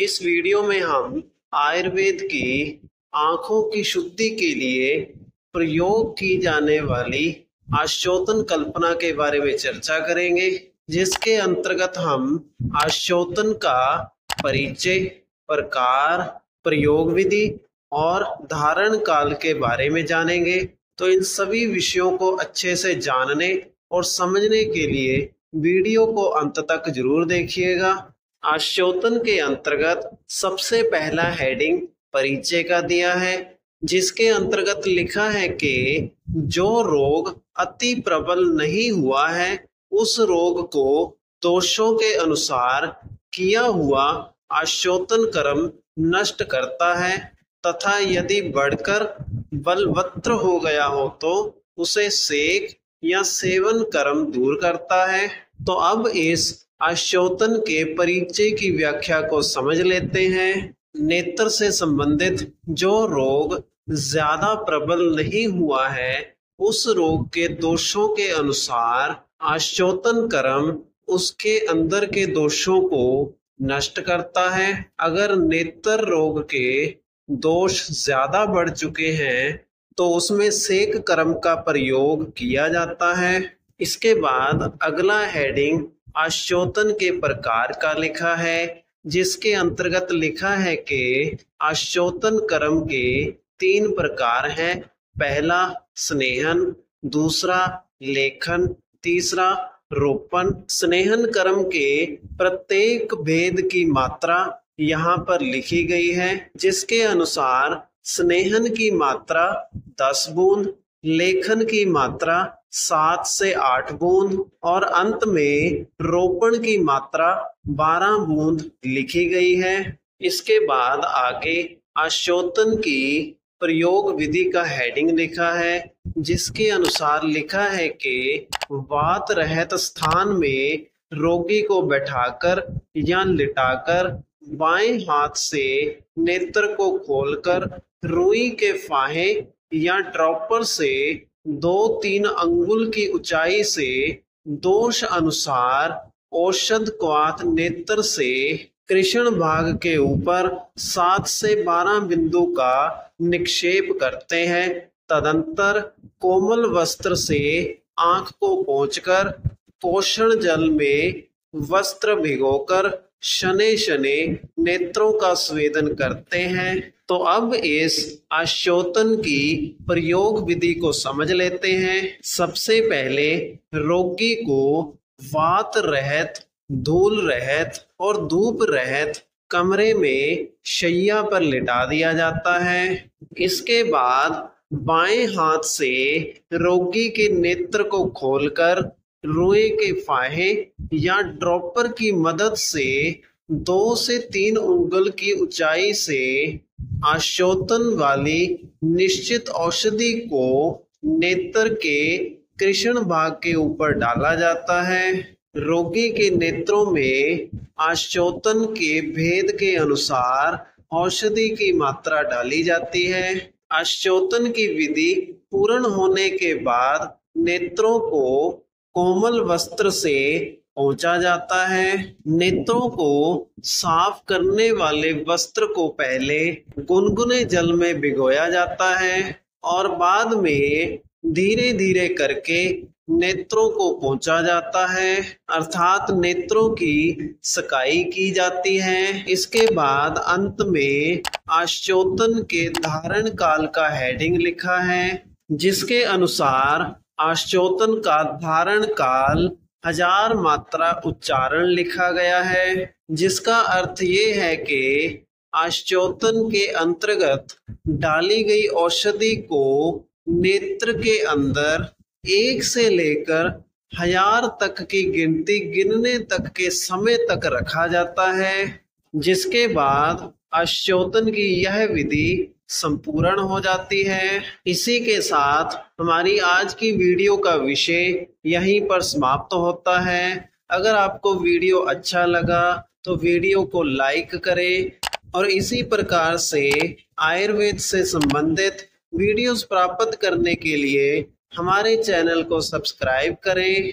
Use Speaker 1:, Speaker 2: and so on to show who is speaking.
Speaker 1: इस वीडियो में हम आयुर्वेद की आंखों की शुद्धि के लिए प्रयोग की जाने वाली आश्चोतन कल्पना के बारे में चर्चा करेंगे, जिसके अंतर्गत हम आश्चोतन का परिचय, प्रकार, प्रयोग विधि और धारण काल के बारे में जानेंगे। तो इन सभी विषयों को अच्छे से जानने और समझने के लिए वीडियो को अंत तक जरूर देखिएगा। आश्चोतन के अंतर्गत सबसे पहला हेडिंग परिचय का दिया है, जिसके अंतर्गत लिखा है कि जो रोग अति प्रबल नहीं हुआ है उस रोग को दोषों के अनुसार किया हुआ आश्चोतन कर्म नष्ट करता है, तथा यदि बढ़कर बलवत्र हो गया हो तो उसे सेक या सेवन कर्म दूर करता है। तो अब इस आश्चोतन के परिचय की व्याख्या को समझ लेते हैं। नेत्र से संबंधित जो रोग ज्यादा प्रबल नहीं हुआ है उस रोग के दोषों के अनुसार आश्चोतन कर्म उसके अंदर के दोषों को नष्ट करता है। अगर नेत्र रोग के दोष ज्यादा बढ़ चुके हैं तो उसमें सेक कर्म का प्रयोग किया जाता है। इसके बाद अगला हेडिंग आश्चोतन के प्रकार का लिखा है, जिसके अंतर्गत लिखा है कि आश्चोतन कर्म के 3 प्रकार हैं। पहला स्नेहन, दूसरा लेखन, तीसरा रोपण। स्नेहन कर्म के प्रत्येक भेद की मात्रा यहाँ पर लिखी गई है, जिसके अनुसार स्नेहन की मात्रा 10 बूंद, लेखन की मात्रा 7 से 8 बूंद और अंत में रोपण की मात्रा 12 बूंद लिखी गई है। इसके बाद आगे आश्चोतन की प्रयोग विधि का हेडिंग लिखा है, जिसके अनुसार लिखा है कि वात रहित स्थान में रोगी को बैठाकर या लिटाकर बाएं हाथ से नेत्र को खोलकर रुई के फाहे या ड्रॉपर से 2-3 अंगुल की ऊंचाई से दोष अनुसार औषध क्वाथ नेत्र से कृष्ण भाग के ऊपर 7 से 12 बिंदु का निक्षेप करते हैं। तदंतर कोमल वस्त्र से आंख को पोंछकर पोषण जल में वस्त्र भिगोकर शनै शनै नेत्रों का स्वेदन करते हैं। तो अब इस आश्चोतन की प्रयोग विधि को समझ लेते हैं। सबसे पहले रोगी को वात रहित, धूल रहित और धूप रहित कमरे में शैया पर लिटा दिया जाता है। इसके बाद बाएं हाथ से रोगी के नेत्र को खोलकर रुई के फाहे या ड्रॉपर की मदद से 2 से 3 उंगल की ऊंचाई से आश्चोतन वाली निश्चित औषधि को नेत्र के कृष्ण भाग के ऊपर डाला जाता है। रोगी के नेत्रों में आश्चोतन के भेद के अनुसार औषधि की मात्रा डाली जाती है। आश्चोतन की विधि पूर्ण होने के बाद नेत्रों को कोमल वस्त्र से पोंछा जाता है। नेत्रों को साफ करने वाले वस्त्र को पहले गुनगुने जल में भिगोया जाता है और बाद में धीरे धीरे करके नेत्रों को पोंछा जाता है, अर्थात नेत्रों की सकाई की जाती है। इसके बाद अंत में आश्चोतन के धारण काल का हेडिंग लिखा है, जिसके अनुसार आश्चोतन का धारण काल 1000 मात्रा उच्चारण लिखा गया है, जिसका अर्थ ये है कि आश्चोतन के अंतर्गत डाली गई औषधि को नेत्र के अंदर 1 से लेकर 1000 तक की गिनती गिनने तक के समय तक रखा जाता है, जिसके बाद आश्चोतन की यह विधि संपूर्ण हो जाती है। इसी के साथ हमारी आज की वीडियो का विषय यहीं पर समाप्त होता है। अगर आपको वीडियो अच्छा लगा तो वीडियो को लाइक करें और इसी प्रकार से आयुर्वेद से संबंधित वीडियोस प्राप्त करने के लिए हमारे चैनल को सब्सक्राइब करें।